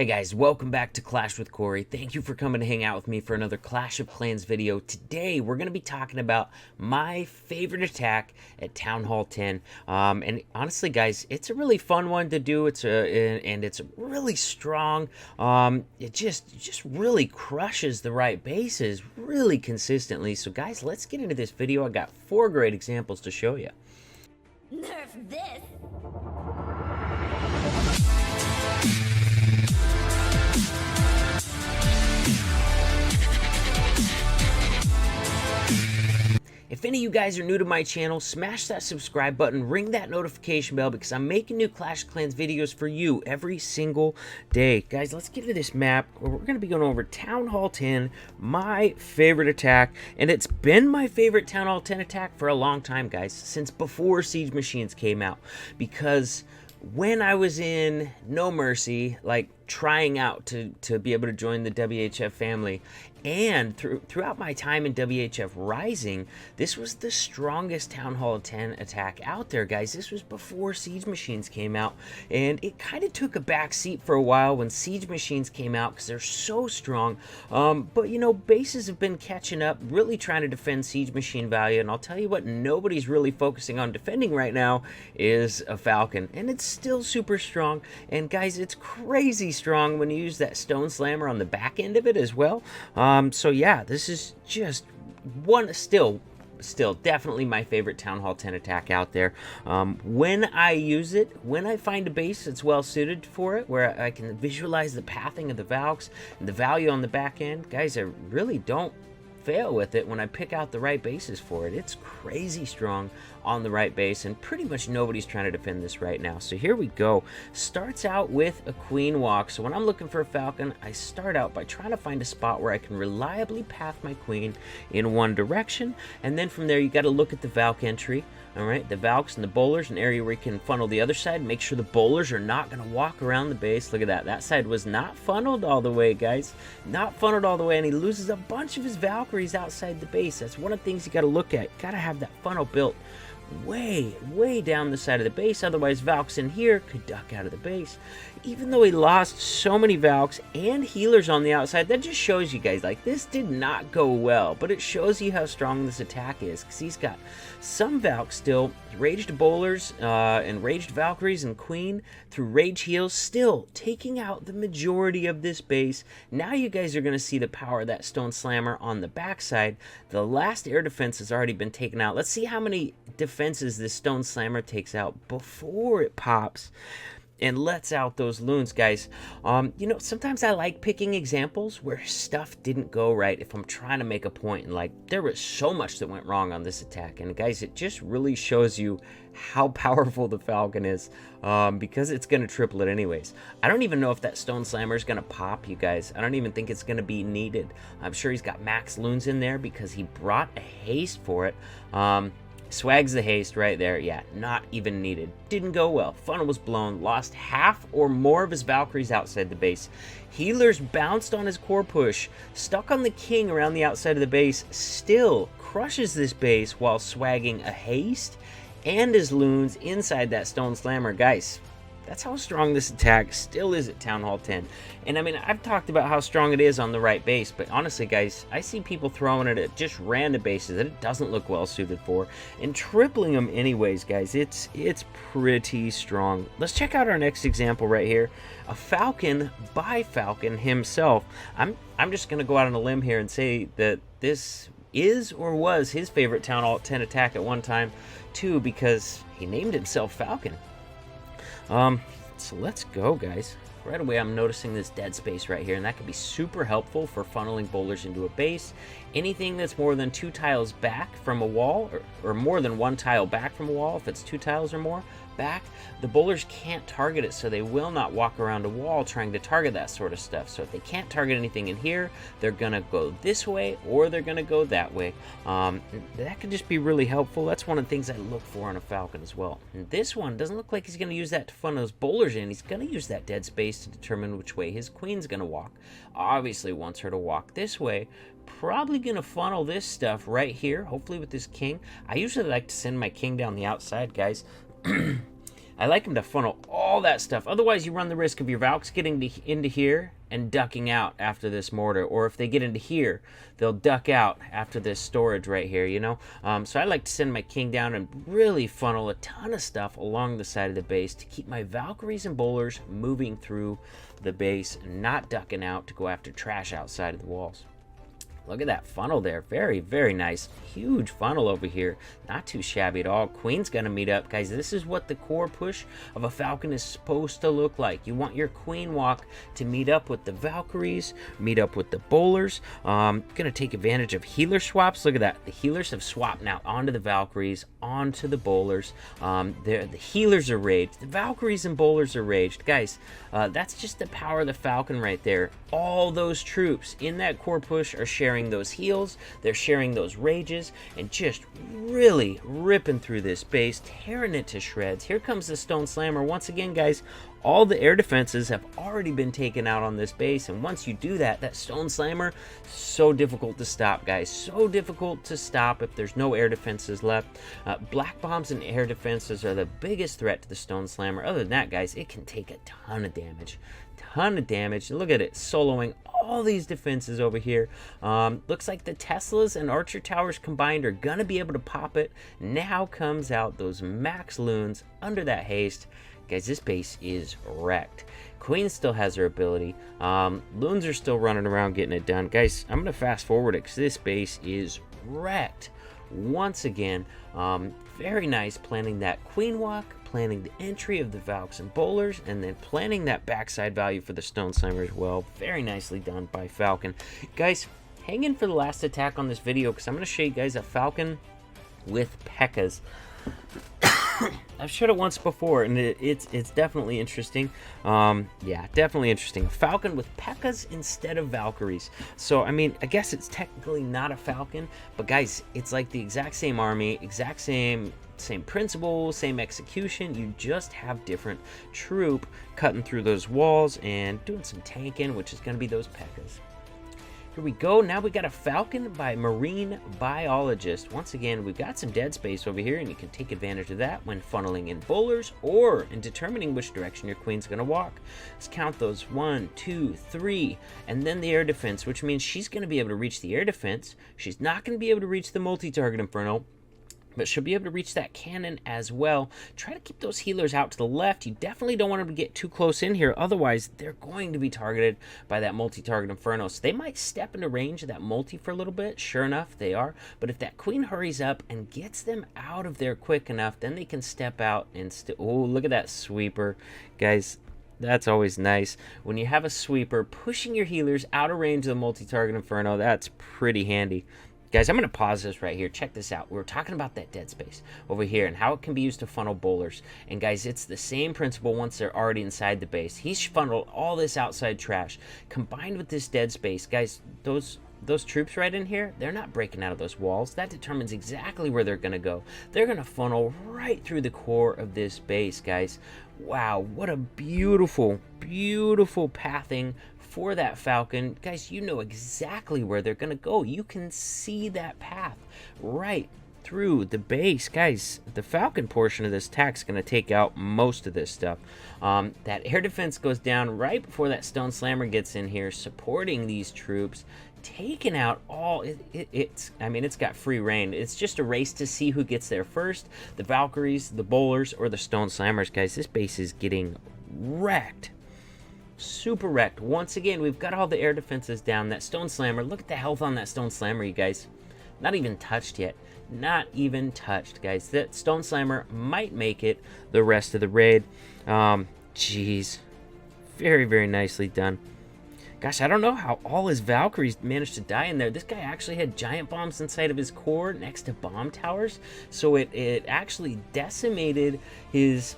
Hey guys, welcome back to Clash with Cory. Thank you for coming to hang out with me for another Clash of Clans video. Today, we're going to be talking about my favorite attack at Town Hall 10. And honestly, guys, it's a really fun one to do. It's really strong. It just really crushes the right bases really consistently. So guys, let's get into this video. I got 4 great examples to show you. Nerf this! If any of you guys are new to my channel, smash that subscribe button, ring that notification bell because I'm making new Clash of Clans videos for you every single day. Guys, let's get to this map where we're going to be going over Town Hall 10, my favorite attack. And it's been my favorite Town Hall 10 attack for a long time, guys, since before Siege Machines came out. Because when I was in No Mercy, like trying out to be able to join the WHF family, and throughout my time in WHF Rising, this was the strongest Town Hall 10 attack out there, guys. This was before Siege Machines came out, and it kind of took a back seat for a while when Siege Machines came out because they're so strong. But you know, bases have been catching up, really trying to defend Siege Machine value, and I'll tell you what, nobody's really focusing on defending right now is a Falcon, and it's still super strong. And guys, it's crazy strong when you use that Stone Slammer on the back end of it as well. So yeah, this is just one still definitely my favorite Town Hall 10 attack out there. When I use it, when I find a base that's well suited for it, where I can visualize the pathing of the Valks and the value on the back end, guys, I really don't fail with it when I pick out the right bases for it. It's crazy strong on the right base, and pretty much nobody's trying to defend this right now. So here we go. Starts out with a queen walk. So when I'm looking for a Falcon, I start out by trying to find a spot where I can reliably path my queen in one direction, and then from there you got to look at the Valk entry. All right, the Valks and the bowlers, an area where you can funnel the other side. Make sure the bowlers are not going to walk around the base. Look at that. That side was not funneled all the way, guys. Not funneled all the way, and he loses a bunch of his Valkyries outside the base. That's one of the things you got to look at. Got to have that funnel built way down the side of the base, otherwise Valks in here could duck out of the base. Even though he lost so many Valks and healers on the outside, that just shows you guys, like, this did not go well, but it shows you how strong this attack is, because he's got some Valks still, raged bowlers and raged Valkyries and queen through rage heals, still taking out the majority of this base. Now you guys are going to see the power of that Stone Slammer on the backside. The last air defense has already been taken out. Let's see how many defenses this Stone Slammer takes out before it pops and lets out those loons, guys. You know, sometimes I like picking examples where stuff didn't go right if I'm trying to make a point, and like, there was so much that went wrong on this attack, and guys, it just really shows you how powerful the Falcon is, because it's going to triple it anyways. I don't even know if that Stone Slammer is going to pop, you guys. I don't even think it's going to be needed. I'm sure he's got max loons in there because he brought a haste for it. Swags the haste right there. Yeah, not even needed. Didn't go well. Funnel was blown. Lost half or more of his Valkyries outside the base. Healers bounced on his core push. Stuck on the king around the outside of the base. Still crushes this base while swagging a haste and his loons inside that Stone Slammer. Guys, that's how strong this attack still is at Town Hall 10. And I mean, I've talked about how strong it is on the right base, but honestly, guys, I see people throwing it at just random bases that it doesn't look well suited for, and tripling them anyways, guys. It's pretty strong. Let's check out our next example right here. A Falcon by Falcon himself. I'm just going to go out on a limb here and say that this is or was his favorite Town Hall 10 attack at one time, too, because he named himself Falcon. So let's go, guys. Right away, I'm noticing this dead space right here, and that could be super helpful for funneling bowlers into a base. Anything that's more than 2 tiles back from a wall, or more than 1 tile back from a wall, if it's 2 tiles or more back, the bowlers can't target it, so they will not walk around a wall trying to target that sort of stuff. So if they can't target anything in here, they're gonna go this way or they're gonna go that way. That could just be really helpful. That's one of the things I look for on a Falcon as well. And this one doesn't look like he's gonna use that to funnel those bowlers in. He's gonna use that dead space to determine which way his queen's gonna walk. Obviously wants her to walk this way. Probably gonna funnel this stuff right here, hopefully with this king. I usually like to send my king down the outside, guys. I like him to funnel all that stuff. Otherwise, you run the risk of your Valks getting into here and ducking out after this mortar. Or if they get into here, they'll duck out after this storage right here, you know? So I like to send my king down and really funnel a ton of stuff along the side of the base to keep my Valkyries and bowlers moving through the base and not ducking out to go after trash outside of the walls. Look at that funnel there. Very, very nice. Huge funnel over here. Not too shabby at all. Queen's going to meet up. Guys, this is what the core push of a Falcon is supposed to look like. You want your queen walk to meet up with the Valkyries, meet up with the bowlers. Going to take advantage of healer swaps. Look at that. The healers have swapped now onto the Valkyries, onto the bowlers. The healers are raged. The Valkyries and bowlers are raged. Guys, that's just the power of the Falcon right there. All those troops in that core push are sharing those heals, they're sharing those rages, and just really ripping through this base, tearing it to shreds. Here comes the Stone Slammer. Once again, guys, all the air defenses have already been taken out on this base, and once you do that, that Stone Slammer, so difficult to stop, guys. So difficult to stop if there's no air defenses left. Black bombs and air defenses are the biggest threat to the Stone Slammer. Other than that, guys, it can take a ton of damage. Look at it soloing all these defenses over here. Looks like the Teslas and Archer Towers combined are gonna be able to pop it. Now comes out those max loons under that haste. Guys, this base is wrecked. Queen still has her ability. Loons are still running around getting it done. Guys, I'm gonna fast forward it because this base is wrecked once again. Very nice planning that queen walk, planning the entry of the Valks and bowlers, and then planning that backside value for the Stone Slammer as well. Very nicely done by Falcon. Guys, hang in for the last attack on this video because I'm going to show you guys a Falcon with Pekkas. I've showed it once before, and it's definitely interesting. Yeah, definitely interesting. A Falcon with Pekkas instead of Valkyries. So, I mean, I guess it's technically not a Falcon, but guys, it's like the exact same army, exact same principle, same execution. You just have different troop cutting through those walls and doing some tanking, which is going to be those Pekkas. Here we go. Now we got a Falcon by Marine Biologist. Once again, we've got some dead space over here, and you can take advantage of that when funneling in bowlers or in determining which direction your queen's going to walk. Let's count those. 1, 2, 3, and then the air defense, which means she's going to be able to reach the air defense. She's not going to be able to reach the multi-target inferno, but she'll be able to reach that cannon as well. Try to keep those healers out to the left. You definitely don't want them to get too close in here. Otherwise, they're going to be targeted by that multi-target inferno. So they might step into range of that multi for a little bit. Sure enough, they are. But if that queen hurries up and gets them out of there quick enough, then they can step out and oh, look at that sweeper. Guys, that's always nice. When you have a sweeper pushing your healers out of range of the multi-target inferno, that's pretty handy. Guys, I'm going to pause this right here. Check this out. We were talking about that dead space over here and how it can be used to funnel bowlers. And guys, it's the same principle once they're already inside the base. He's funneled all this outside trash combined with this dead space. Guys, those troops right in here, they're not breaking out of those walls. That determines exactly where they're going to go. They're going to funnel right through the core of this base, guys. Wow, what a beautiful, beautiful pathing for that Falcon. Guys, you know exactly where they're going to go. You can see that path right through the base. Guys, the Falcon portion of this attack is going to take out most of this stuff. That air defense goes down right before that Stone Slammer gets in here, supporting these troops, taking out all I mean, it's got free reign. It's just a race to see who gets there first, the Valkyries, the bowlers, or the Stone Slammers. Guys, this base is getting wrecked. Super wrecked. Once again, we've got all the air defenses down. That Stone Slammer, look at the health on that Stone Slammer, you guys. Not even touched yet. Not even touched, guys. That Stone Slammer might make it the rest of the raid. Jeez. Very, very nicely done. Gosh, I don't know how all his Valkyries managed to die in there. This guy actually had giant bombs inside of his core next to bomb towers. So it actually decimated his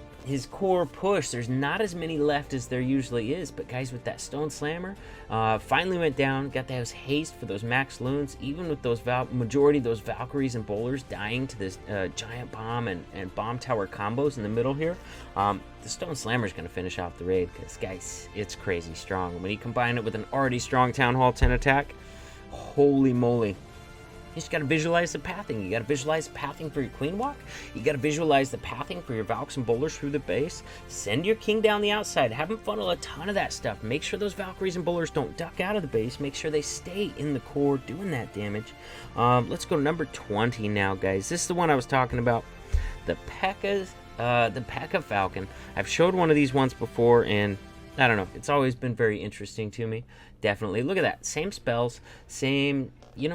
core push. There's not as many left as there usually is, but guys, with that Stone Slammer, finally went down, got those haste for those max loons, even with those majority of those Valkyries and bowlers dying to this giant bomb and bomb tower combos in the middle here. The Stone Slammer is going to finish off the raid because, guys, it's crazy strong. When you combine it with an already strong Town Hall 10 attack, holy moly. You just got to visualize the pathing. You got to visualize the pathing for your queen walk. You got to visualize the pathing for your Valks and bowlers through the base. Send your king down the outside. Have them funnel a ton of that stuff. Make sure those Valkyries and bowlers don't duck out of the base. Make sure they stay in the core doing that damage. Let's go number 20 now, guys. This is the one I was talking about. The Pekka Falcon. I've showed one of these once before, and I don't know. It's always been very interesting to me. Definitely. Look at that. Same spells, same,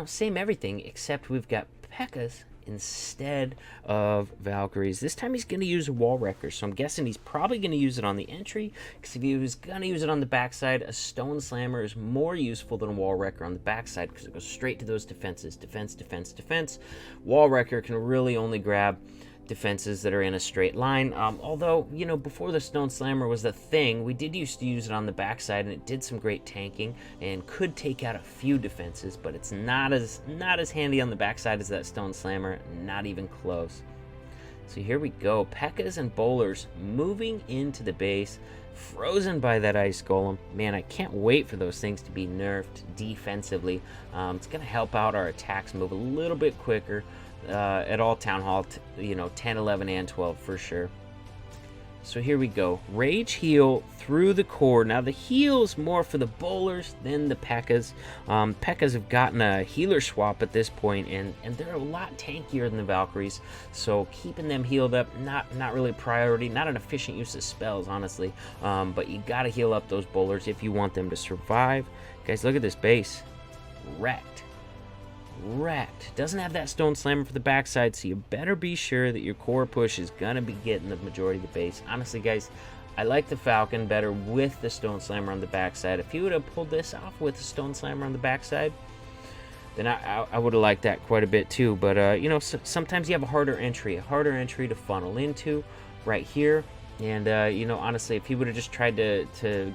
same everything, except we've got Pekkas instead of Valkyries. This time he's going to use a wall wrecker, so I'm guessing he's probably going to use it on the entry, because if he was going to use it on the backside, a stone slammer is more useful than a wall wrecker on the backside, because it goes straight to those defenses. Defense, defense, defense. Wall wrecker can really only grab defenses that are in a straight line. Although, before the stone slammer was a thing, we did used to use it on the backside, and it did some great tanking and could take out a few defenses, but it's not as handy on the backside as that stone slammer, not even close. So here we go, Pekkas and bowlers moving into the base, frozen by that ice golem. Man, I can't wait for those things to be nerfed defensively. It's going to help out our attacks move a little bit quicker at all Town Hall, 10, 11, and 12 for sure. So here we go. Rage heal through the core. Now the heal's more for the bowlers than the Pekkas. Pekkas have gotten a healer swap at this point, and they're a lot tankier than the Valkyries. So keeping them healed up, not really a priority, not an efficient use of spells, honestly. But you gotta heal up those bowlers if you want them to survive. Guys, look at this base. Wrecked. Doesn't have that stone slammer for the backside, so you better be sure that your core push is gonna be getting the majority of the base. Honestly, guys, I like the Falcon better with the stone slammer on the backside. If you would have pulled this off with the stone slammer on the backside, then I would have liked that quite a bit too. But sometimes you have a harder entry to funnel into right here. And, honestly, if he would have just tried to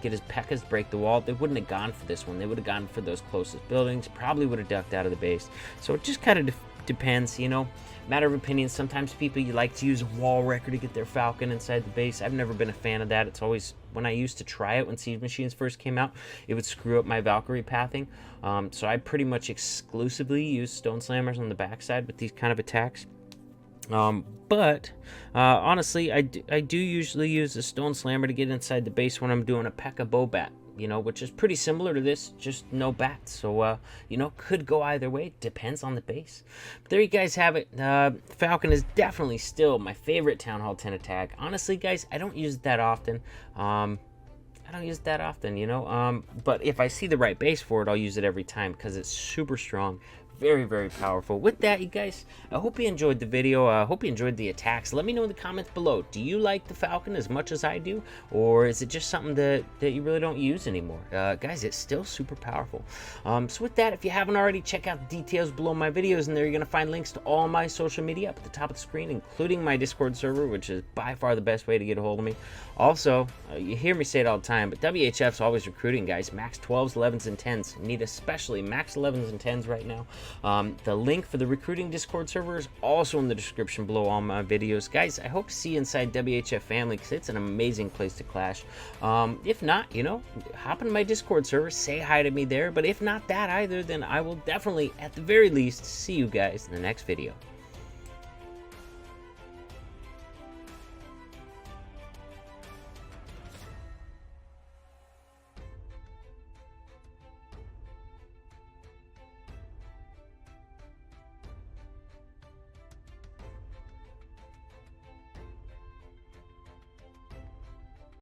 get his Pekkas to break the wall, they wouldn't have gone for this one. They would have gone for those closest buildings, probably would have ducked out of the base. So it just kind of depends, matter of opinion. Sometimes you like to use a wall wrecker to get their Falcon inside the base. I've never been a fan of that. It's always, when I used to try it when Siege Machines first came out, it would screw up my Valkyrie pathing. So I pretty much exclusively use Stone Slammers on the backside with these kind of attacks. But honestly, I do usually use the Stone Slammer to get inside the base when I'm doing a Pekka bow bat, which is pretty similar to this, just no bats. So, could go either way. Depends on the base. But there you guys have it. Falcon is definitely still my favorite Town Hall 10 attack. Honestly, guys, I don't use it that often. But if I see the right base for it, I'll use it every time because it's super strong. Very, very powerful. With that, you guys, I hope you enjoyed the video. I hope you enjoyed the attacks. Let me know in the comments below. Do you like the Falcon as much as I do? Or is it just something that you really don't use anymore? Guys, it's still super powerful. So with that, if you haven't already, check out the details below my videos. And there you're going to find links to all my social media up at the top of the screen, including my Discord server, which is by far the best way to get a hold of me. Also, you hear me say it all the time, but WHF's always recruiting, guys. Max 12s, 11s, and 10s. Need especially max 11s and 10s right now. The link for the recruiting Discord server is also in the description below all my videos. Guys, I hope to see you inside WHF family because it's an amazing place to clash. If not, hop into my Discord server, say hi to me there. But if not that either, then I will definitely, at the very least, see you guys in the next video.